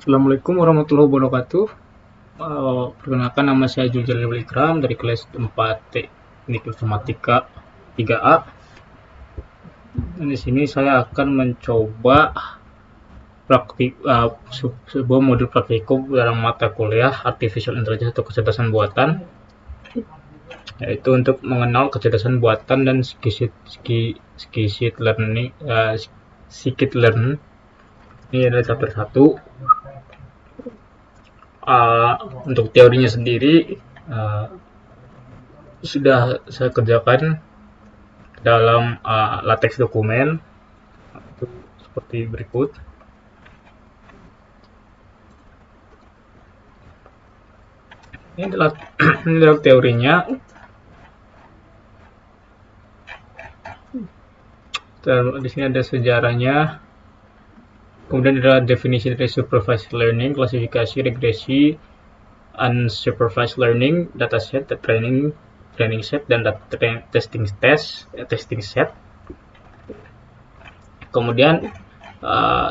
Assalamualaikum warahmatullahi wabarakatuh. Perkenalkan, nama saya Juljalil Ikram dari kelas 4 Teknik Informatika 3A. Dan di sini saya akan mencoba sebuah modul praktikum dalam mata kuliah Artificial Intelligence atau kecerdasan buatan, yaitu untuk mengenal kecerdasan buatan dan scikit-learn. Ini adalah chapter 1. Untuk teorinya sendiri sudah saya kerjakan dalam latex dokumen seperti berikut. Ini adalah teorinya. Di sini ada sejarahnya. Kemudian ada definisi dari supervised learning, klasifikasi, regresi, unsupervised learning, dataset, training set, dan testing set. Kemudian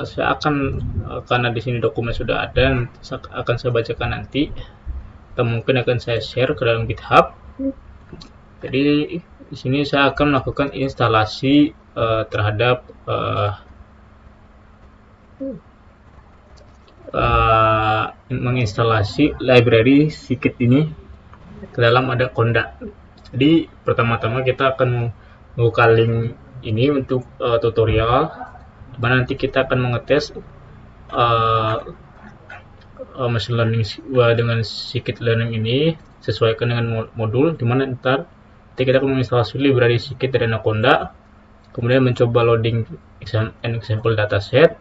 saya akan, karena di sini dokumen sudah ada, akan saya bacakan nanti, atau mungkin akan saya share ke dalam GitHub. Jadi di sini saya akan melakukan instalasi terhadap menginstalasi library scikit ini ke dalam Anaconda. Jadi pertama-tama kita akan membuka link ini untuk tutorial, dimana nanti kita akan mengetes machine learning dengan scikit learning ini sesuaikan dengan modul, dimana ntar kita akan menginstalasi library scikit dari Anaconda, kemudian mencoba loading example dataset,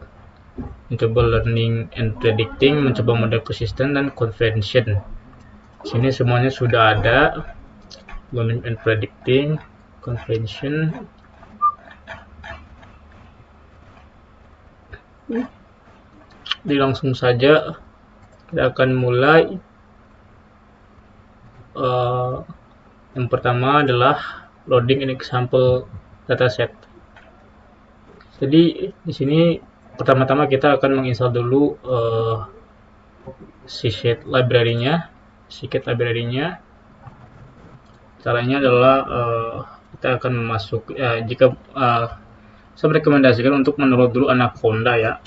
mencoba learning and predicting, mencoba model persistent dan convention. Sini semuanya sudah ada, learning and predicting, convention. Jadi langsung saja kita akan mulai. Yang pertama adalah loading an example dataset. Jadi di sini pertama-tama kita akan menginstal dulu scikit library-nya. Caranya adalah kita akan masuk, jika saya merekomendasikan untuk mendownload dulu Anaconda ya.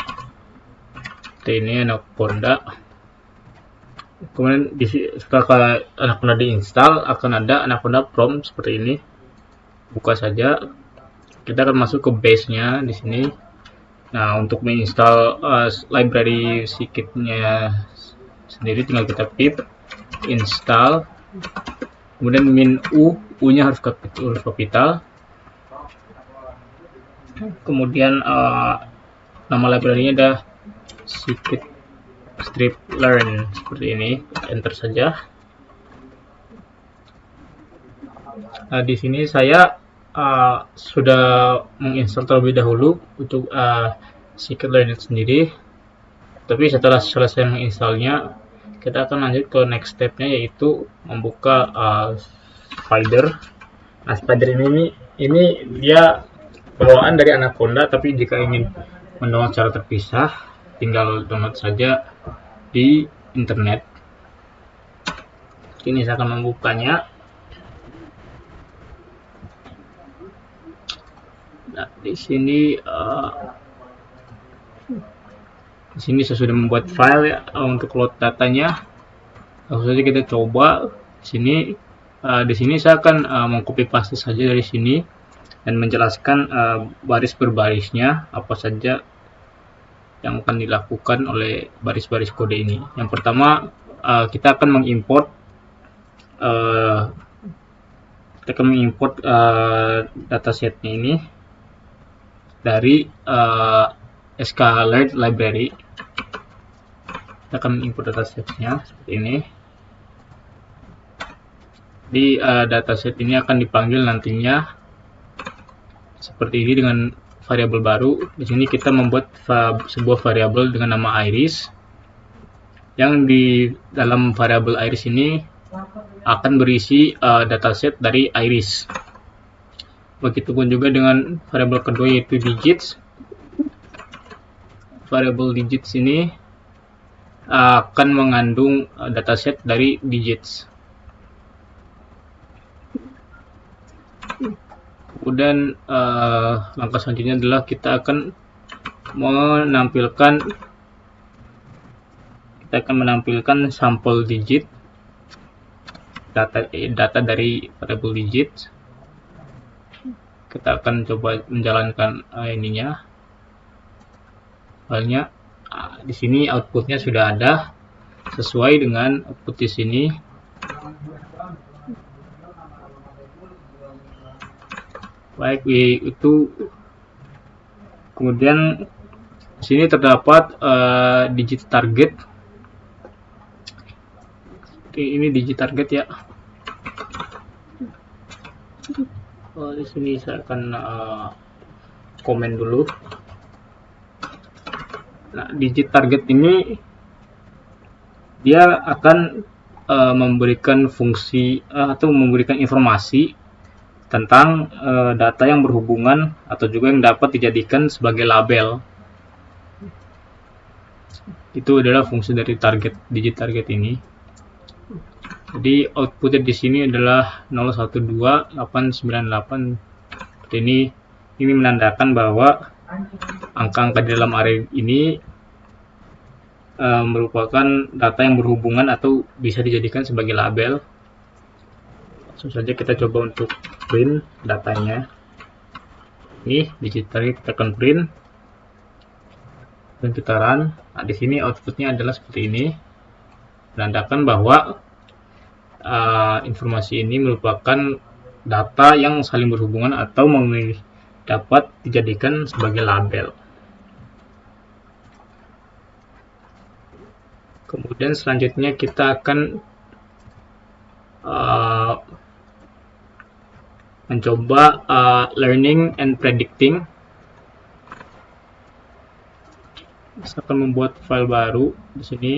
Ini Anaconda. Kemudian setelah Anaconda diinstal, akan ada Anaconda prompt seperti ini. Buka saja. Kita akan masuk ke base-nya di sini. Nah, untuk menginstal library scikit-nya sendiri, tinggal kita pip install, kemudian min u-nya harus kapital, kemudian nama library-nya ada scikit-learn seperti ini, enter saja. Nah, di sini saya sudah menginstal terlebih dahulu untuk scikit-learn sendiri, tapi setelah selesai menginstalnya, kita akan lanjut ke next step-nya, yaitu membuka Spider. Nah, Spider ini dia bawaan dari Anaconda, tapi jika ingin mendownload secara terpisah, tinggal download saja di internet. Ini saya akan membukanya. Nah, di sini saya sudah membuat file ya, untuk load datanya. Langsung saja kita coba. Di sini saya akan mengcopy paste saja dari sini dan menjelaskan baris per barisnya apa saja yang akan dilakukan oleh baris-baris kode ini. Yang pertama, kita akan mengimport datasetnya ini dari scikit library. Kita akan mengimport datasetnya seperti ini. Di dataset ini akan dipanggil nantinya seperti ini dengan variabel baru. Di sini kita membuat sebuah variabel dengan nama iris, yang di dalam variabel iris ini akan berisi dataset dari iris. Begitupun juga dengan variabel kedua, yaitu digits. Variabel digits ini akan mengandung dataset dari digits. Kemudian langkah selanjutnya adalah kita akan menampilkan sampel digit, data dari variable digit. Kita akan coba menjalankan filenya. Di sini outputnya sudah ada sesuai dengan output di sini. Baik, itu kemudian di sini terdapat digit target. Ini digit target ya. Di sini saya akan komen dulu. Nah, digit target ini dia akan memberikan fungsi atau memberikan informasi tentang data yang berhubungan atau juga yang dapat dijadikan sebagai label. Itu adalah fungsi dari digit target ini. Jadi outputnya di sini adalah 012898. Ini menandakan bahwa angka-angka di dalam array ini merupakan data yang berhubungan atau bisa dijadikan sebagai label. Langsung saja kita coba untuk print datanya. Ini digit target, kita akan print dan kita run. Nah, di sini outputnya adalah seperti ini, menandakan bahwa informasi ini merupakan data yang saling berhubungan atau dapat dijadikan sebagai label. Kemudian selanjutnya kita akan mencoba learning and predicting. Saya akan membuat file baru di sini.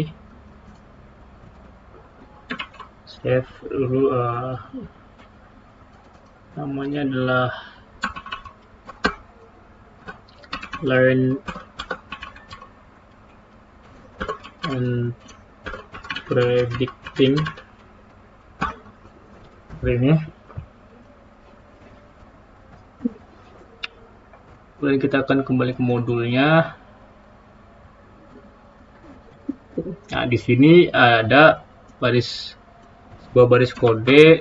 Save dulu, namanya adalah learn and predicting. Ini kemudian kita akan kembali ke modulnya. Nah, di sini ada sebuah baris kode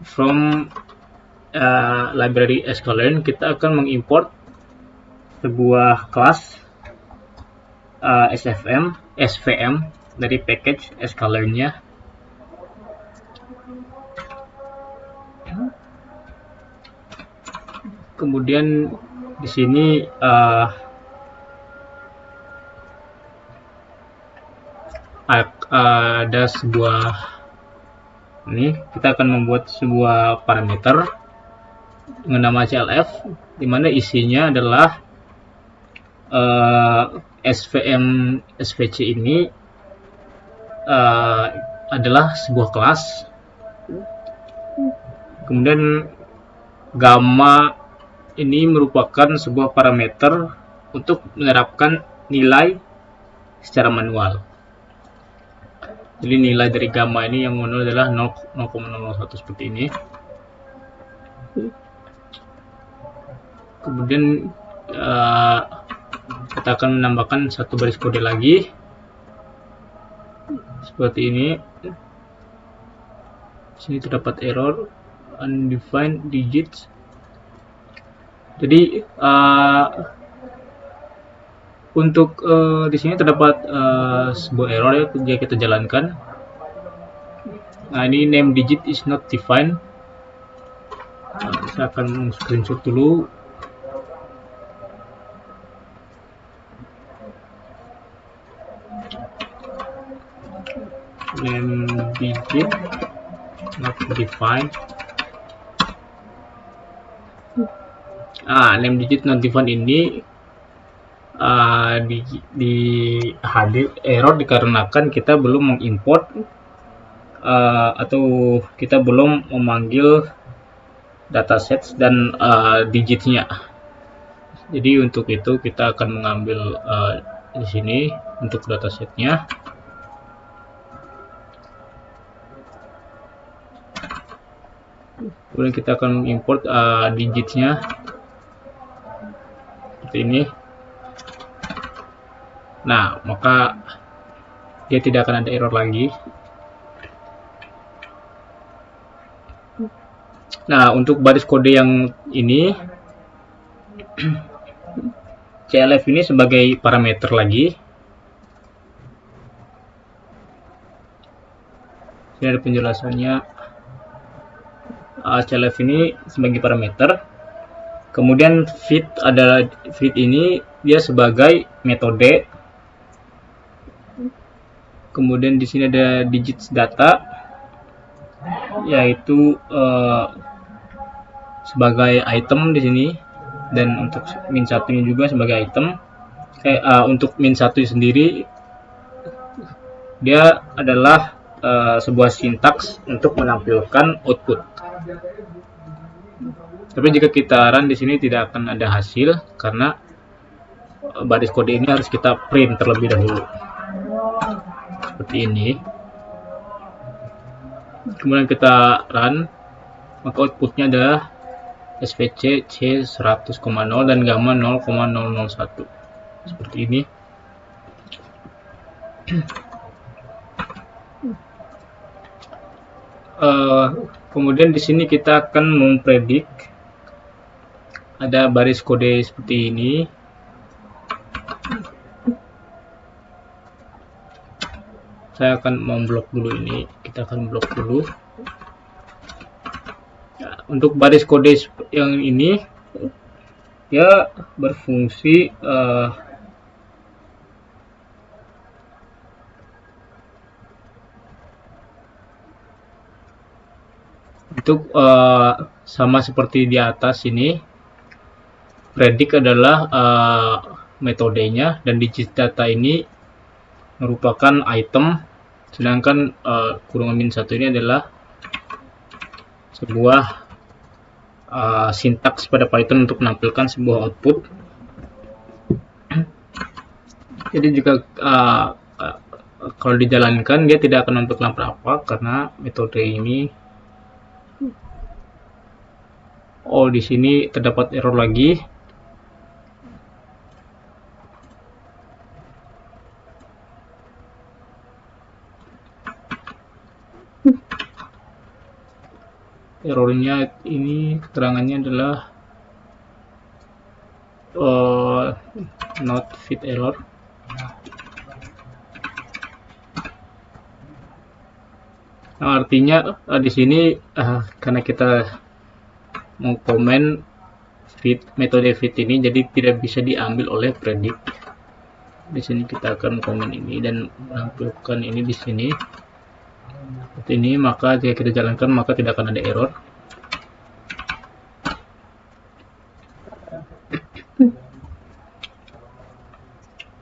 from library sklearn. Kita akan mengimport sebuah kelas SVM dari package sklearn-nya. Kemudian di sini ada sebuah kita akan membuat sebuah parameter dengan nama CLF, di mana isinya adalah SVC ini adalah sebuah kelas. Kemudian gamma ini merupakan sebuah parameter untuk menerapkan nilai secara manual. Jadi nilai dari gamma ini yang manual adalah 0,01 seperti ini. Kemudian kita akan menambahkan satu baris kode lagi seperti ini. Di sini terdapat error undefined digits. Jadi untuk di sini terdapat sebuah error ya, jika kita jalankan. Nah, ini name digit is not defined. Saya akan screenshot dulu. Name digit not defined. Name digit not defined ini hadir error dikarenakan kita belum mengimport atau kita belum memanggil datasets dan digitnya. Jadi untuk itu kita akan mengambil di sini untuk datasetnya. Kemudian kita akan mengimport digitnya seperti ini. Nah, maka dia tidak akan ada error lagi. Nah, untuk baris kode yang ini CLF ini sebagai parameter lagi. Ini ada penjelasannya. CLF ini sebagai parameter. Kemudian feed ini dia sebagai metode. Kemudian di sini ada digits data, yaitu sebagai item di sini, dan untuk min1 ini juga sebagai item. Untuk min1 sendiri dia adalah sebuah sintaks untuk menampilkan output. Tapi jika kita run di sini tidak akan ada hasil karena baris kode ini harus kita print terlebih dahulu. Seperti ini. Kemudian kita run, maka outputnya adalah SVC C100,0 dan gamma 0,001. Seperti ini. Kemudian di sini kita akan mempredik ada baris kode seperti ini. Saya akan memblok dulu ini. Kita akan blok dulu. Ya, untuk baris kode yang ini dia berfungsi untuk sama seperti di atas ini. Predict adalah metodenya dan digit data ini merupakan item, sedangkan kurungan min1 ini adalah sebuah sintaks pada Python untuk menampilkan sebuah output. Jadi jika kalau dijalankan dia tidak akan menampilkan apa-apa karena metode ini. Oh, di sini terdapat error lagi. Errornya ini keterangannya adalah not fit error. Nah, artinya di sini karena kita mau komen metode fit ini, jadi tidak bisa diambil oleh predict. Di sini kita akan komen ini dan menampilkan ini di sini seperti ini, maka jika kita jalankan maka tidak akan ada error.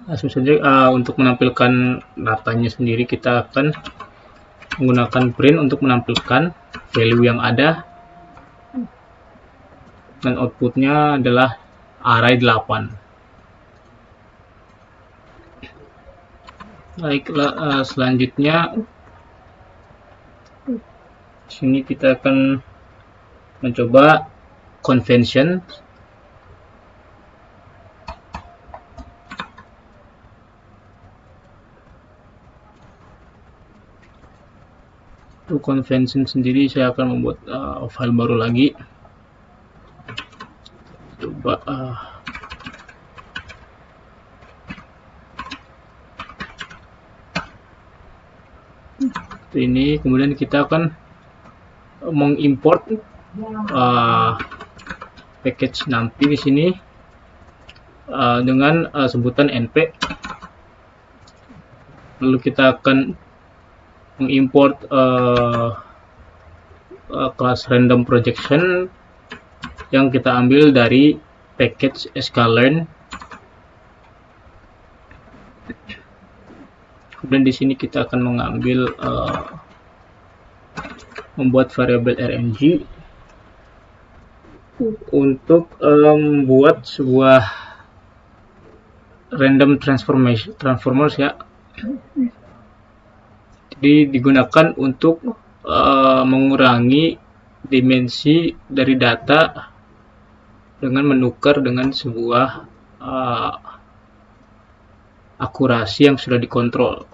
Langsung saja untuk menampilkan datanya sendiri kita akan menggunakan print untuk menampilkan value yang ada, dan outputnya adalah array 8. Baiklah, selanjutnya sini kita akan mencoba convention. Untuk convention sendiri saya akan membuat file baru lagi. Coba ini, kemudian kita akan mengimport package NumPy di sini dengan sebutan np. Lalu kita akan mengimport kelas random projection yang kita ambil dari package sklearn. Kemudian di sini kita akan mengambil membuat variabel rng untuk membuat sebuah random transformers ya. Jadi digunakan untuk mengurangi dimensi dari data dengan menukar dengan sebuah akurasi yang sudah dikontrol.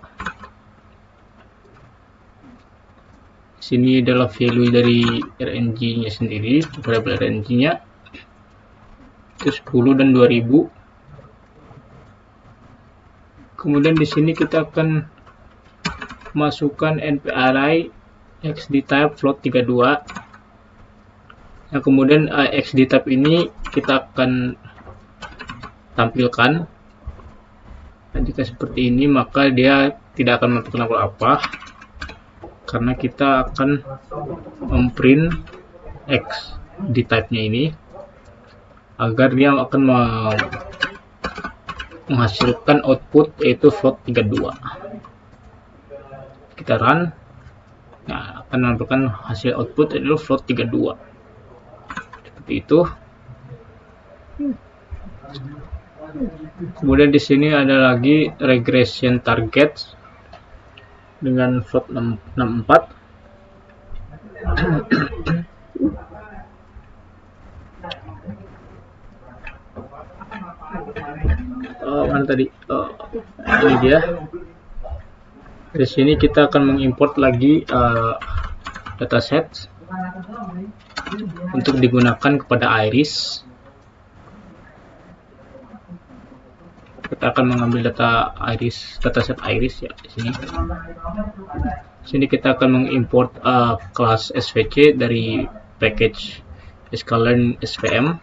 Sini adalah value dari RNG-nya sendiri, variabel RNG-nya itu 10 dan 2000. Kemudian di sini kita akan masukkan nparray xdtype float 32. Nah, kemudian xdtype ini kita akan tampilkan. Dan jika seperti ini maka dia tidak akan menentukan apa-apa karena kita akan memprint xdtype-nya ini agar dia akan menghasilkan output yaitu float 32. Kita run, nah, akan menampilkan hasil output yaitu float 32. Seperti itu. Kemudian di sini ada lagi regression target dengan float 64. Mana tadi? Ini dia. Di sini kita akan mengimport lagi dataset untuk digunakan kepada iris. Kita akan mengambil dataset iris ya di sini. Di sini kita akan mengimport kelas SVC dari package sklearn svm.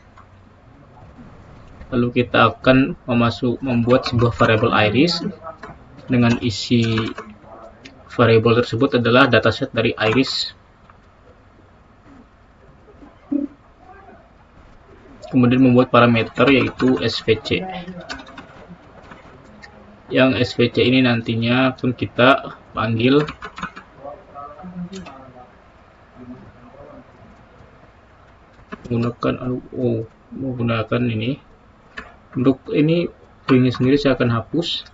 Lalu kita akan membuat sebuah variabel iris dengan isi variabel tersebut adalah dataset dari iris. Kemudian membuat parameter yaitu SVC. Yang SVC ini nantinya akan kita panggil menggunakan ini. Untuk ini printnya sendiri saya akan hapus.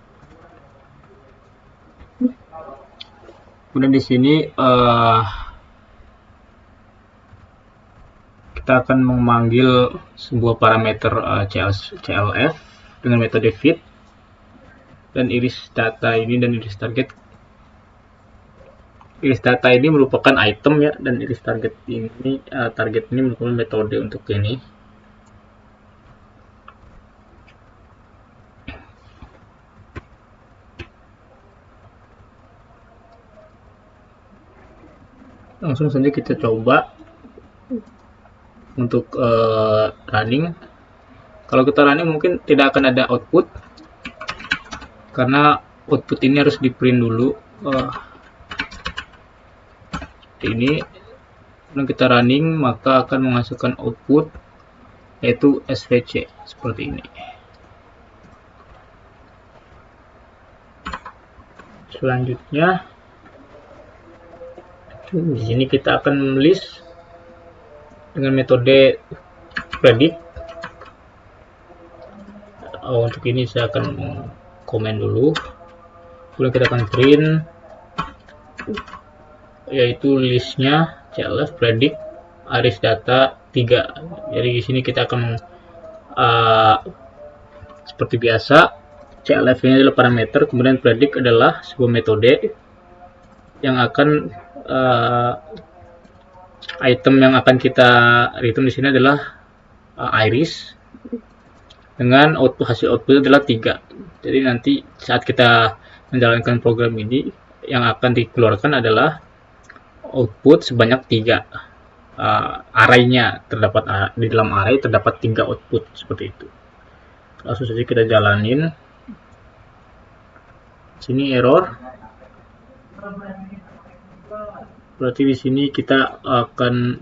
Kemudian di sini kita akan memanggil sebuah parameter CLF dengan metode fit dan iris data ini dan iris target. Iris data ini merupakan item ya, dan iris target ini merupakan metode untuk ini. Langsung saja kita coba untuk running. Kalau kita running mungkin tidak akan ada output karena output ini harus di print dulu. Ini kalau kita running maka akan menghasilkan output yaitu SVC seperti ini. Selanjutnya di sini kita akan list dengan metode predict. Untuk ini saya akan komen dulu. Kemudian kita akan print yaitu listnya CLF predict iris data 3. Jadi di sini kita akan seperti biasa CLF ini adalah parameter, kemudian predict adalah sebuah metode yang akan item yang akan kita return di sini adalah iris dengan hasil output adalah 3. Jadi nanti saat kita menjalankan program ini yang akan dikeluarkan adalah output sebanyak 3. Array-nya terdapat di dalam array terdapat 3 output seperti itu. Langsung saja kita jalanin. Sini error. Berarti di sini kita akan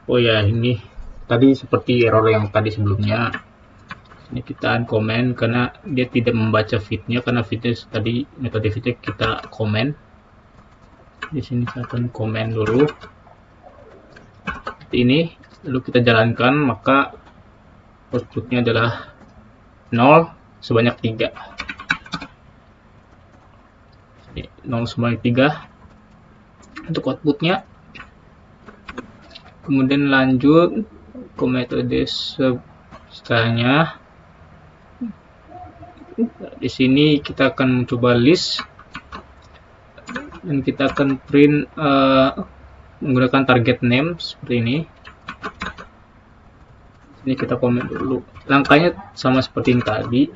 ini tadi seperti error yang tadi sebelumnya. Ini kita uncomment karena dia tidak membaca fitnya, karena fitnya tadi metode fitnya kita comment. Di sini saya akan comment dulu seperti ini, lalu kita jalankan maka outputnya adalah 0 sebanyak 3. 0 sebanyak 3 untuk outputnya. Kemudian lanjut ke metode setelahnya. Di sini kita akan mencoba list dan kita akan print menggunakan target name seperti ini. Ini kita komen dulu. Langkahnya sama seperti yang tadi.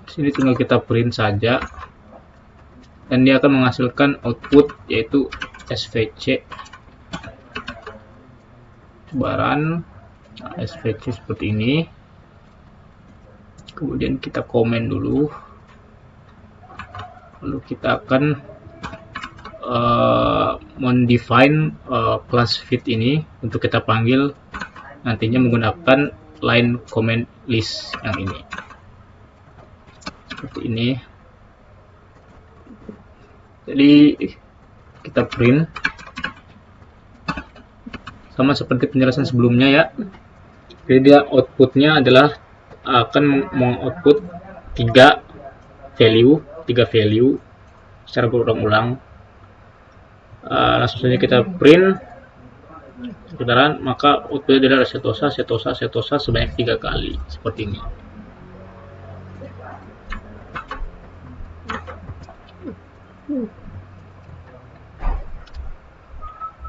Di sini tinggal kita print saja dan dia akan menghasilkan output yaitu SVC. Sebaran SVC seperti ini. Kemudian kita komen dulu. Lalu kita akan mendefine class feed ini untuk kita panggil nantinya menggunakan line comment list yang ini. Seperti ini. Jadi kita print sama seperti penjelasan sebelumnya ya. Jadi dia outputnya adalah akan mengoutput 3 value secara berulang-ulang. Langsung saja kita print saudara, maka output adalah setosa sebanyak 3 kali seperti ini.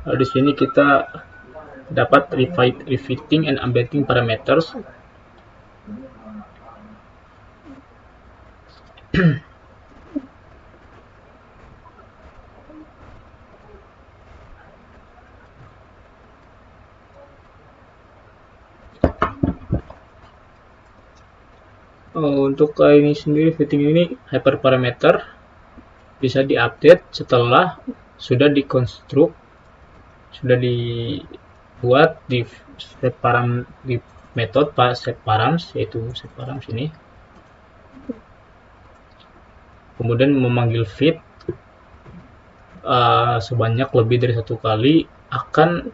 Lalu di sini kita dapat refitting and embedding parameters. Untuk ini sendiri fitting ini hyperparameter bisa diupdate setelah sudah dikonstruk, sudah dibuat di metode setParams, yaitu setParams ini. Kemudian memanggil feed sebanyak lebih dari 1 kali akan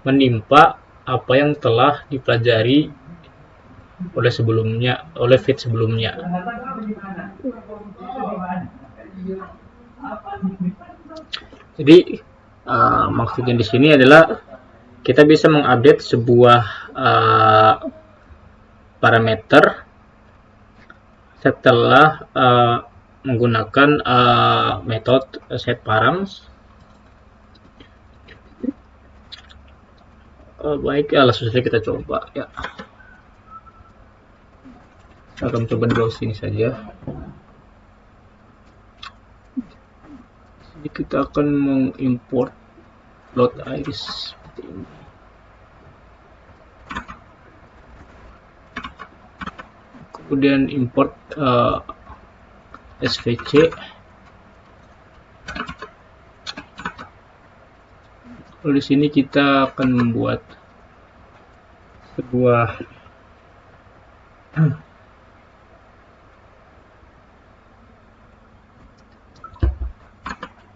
menimpa apa yang telah dipelajari oleh feed sebelumnya. Jadi maksudnya di sini adalah kita bisa mengupdate sebuah parameter setelah menggunakan metode setParams. Baik, langsung saja kita coba ya. Kita akan coba browse ini saja. Jadi kita akan mengimport load iris seperti ini. Kemudian import SVC. Lalu di sini kita akan membuat sebuah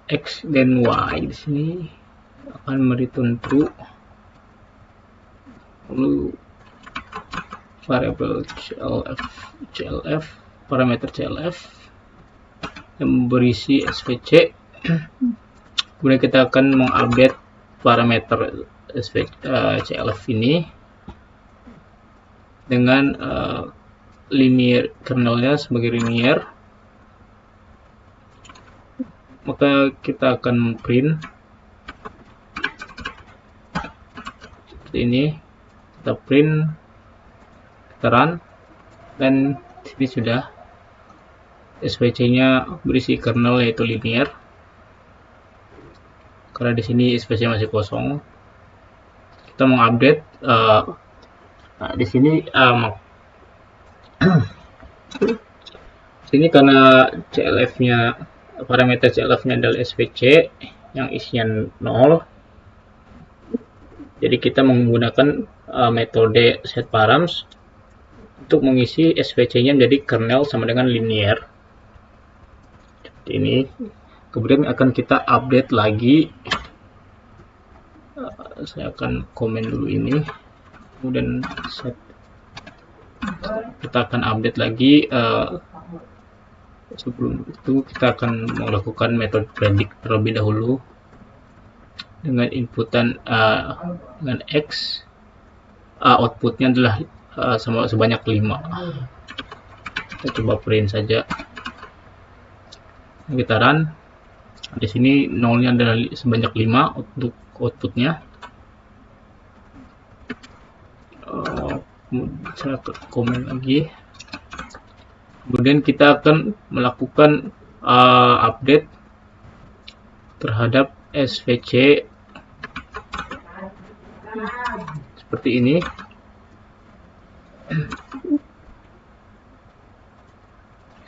X dan Y. Di sini akan mereturn true. Lalu variabel CLF, parameter CLF yang berisi SVC. Kemudian kita akan mengupdate parameter CLF ini dengan linear kernelnya sebagai linear. Maka kita akan print seperti ini. Kita print, kita run, dan ini sudah SVC nya berisi kernel yaitu linear. Karena di sini SVC masih kosong, kita mengupdate. Di sini karena CLF-nya, parameter CLF-nya adalah SVC yang isinya 0. Jadi kita menggunakan metode setParams untuk mengisi SVC-nya menjadi kernel sama dengan linear. Seperti ini. Kemudian akan kita update lagi. Saya akan komen dulu ini. Kemudian kita akan update lagi. Sebelum itu kita akan melakukan metode predict terlebih dahulu. dengan inputan dengan X, outputnya adalah sebanyak 5. Kita coba print saja. Kita run. Di sini nolnya adalah sebanyak 5 untuk outputnya. Saya komen lagi. Kemudian kita akan melakukan update terhadap SVC seperti ini.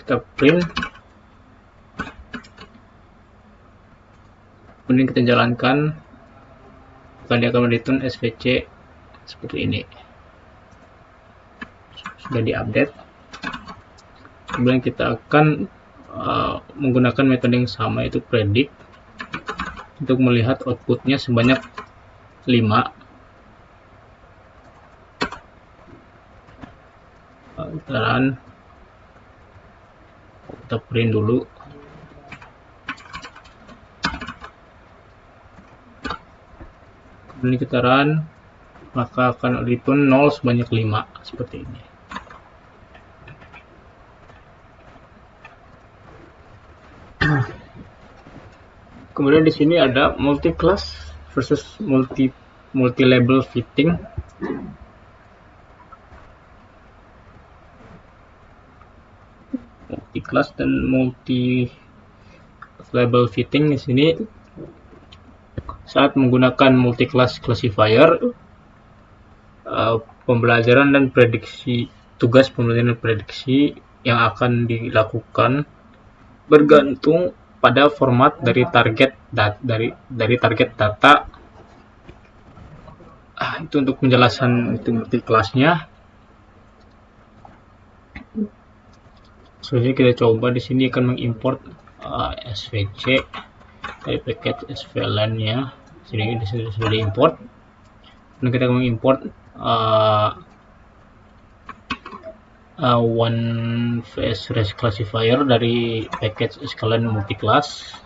Kita print, kemudian kita jalankan, maka dia akan return SVC seperti ini. Sudah diupdate. Kemudian kita akan menggunakan metode yang sama, yaitu predict, untuk melihat outputnya sebanyak 5. Kita run, kita print dulu. Kemudian kita run, maka akan return 0 sebanyak 5 seperti ini. Kemudian di sini ada multi-class versus multi-label fitting. Multi-class dan multi-label fitting di sini saat menggunakan multi-class classifier, pembelajaran dan prediksi, tugas pembelajaran dan prediksi yang akan dilakukan bergantung pada format dari target data. Itu untuk penjelasan itu multi-classnya. Selanjutnya kita coba di sini akan mengimport SVC dari package svlan-nya. Sini sudah diimport. Dan kita akan mengimport one VS Res classifier dari package sklan multiclass.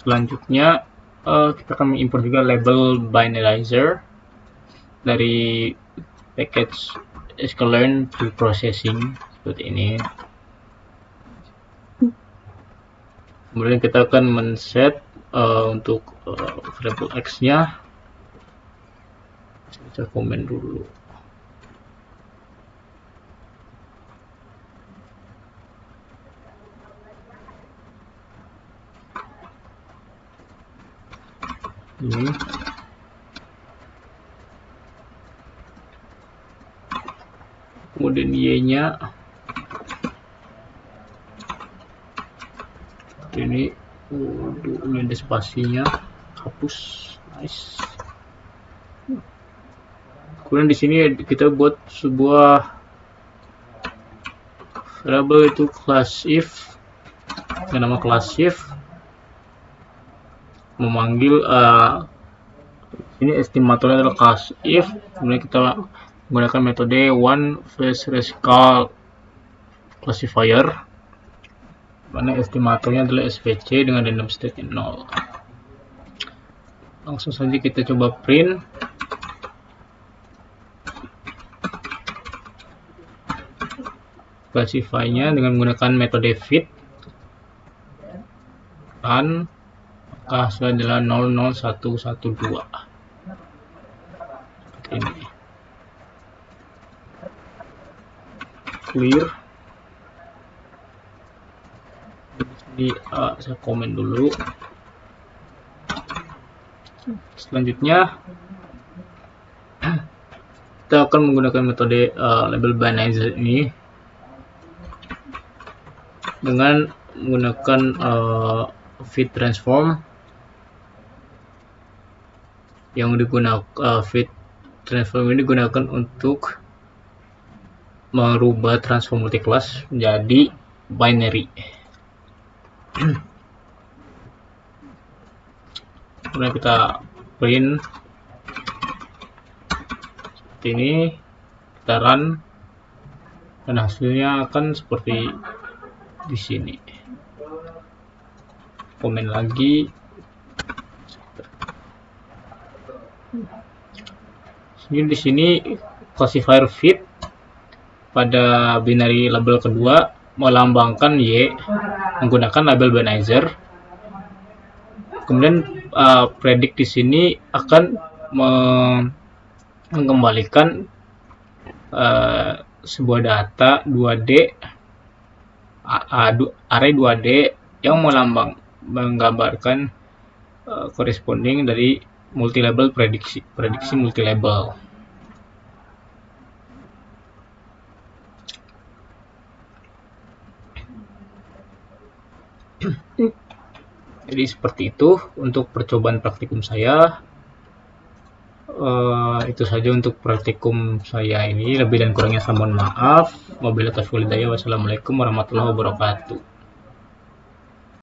Selanjutnya kita akan mengimport juga label binarizer dari package sklearn preprocessing seperti ini. Kemudian kita akan men-set untuk variable x-nya. Saya komen dulu. Ini kemudian y-nya ini ada spasinya, hapus. Nice. Kemudian di sini kita buat sebuah variable, itu class if, dengan nama class if, memanggil ini estimatornya adalah class if. Kemudian kita menggunakan metode one phase rescal classifier, mana estimatornya adalah SVC dengan random state 0. Langsung saja kita coba print. Classify-nya dengan menggunakan metode fit, dan maka hasilnya adalah 00112. Ini clear. Jadi saya komen dulu. Selanjutnya kita akan menggunakan metode label binarizer ini dengan menggunakan fit transform yang digunakan. Fit transform ini digunakan untuk merubah transform multiclass menjadi binary. Kemudian kita print seperti ini, kita run, dan hasilnya akan seperti di sini. komen lagi. Di sini classifier fit pada binary label kedua melambangkan Y menggunakan label Banizer. Kemudian predict di sini akan mengembalikan sebuah data 2D array 2D yang menggambarkan corresponding dari multi-label prediksi multi-label. Jadi seperti itu untuk percobaan praktikum saya. Itu saja untuk praktikum saya ini. Lebih dan kurangnya saya mohon maaf. Wabillahi taufiq wal hidayah. Wassalamualaikum warahmatullahi wabarakatuh.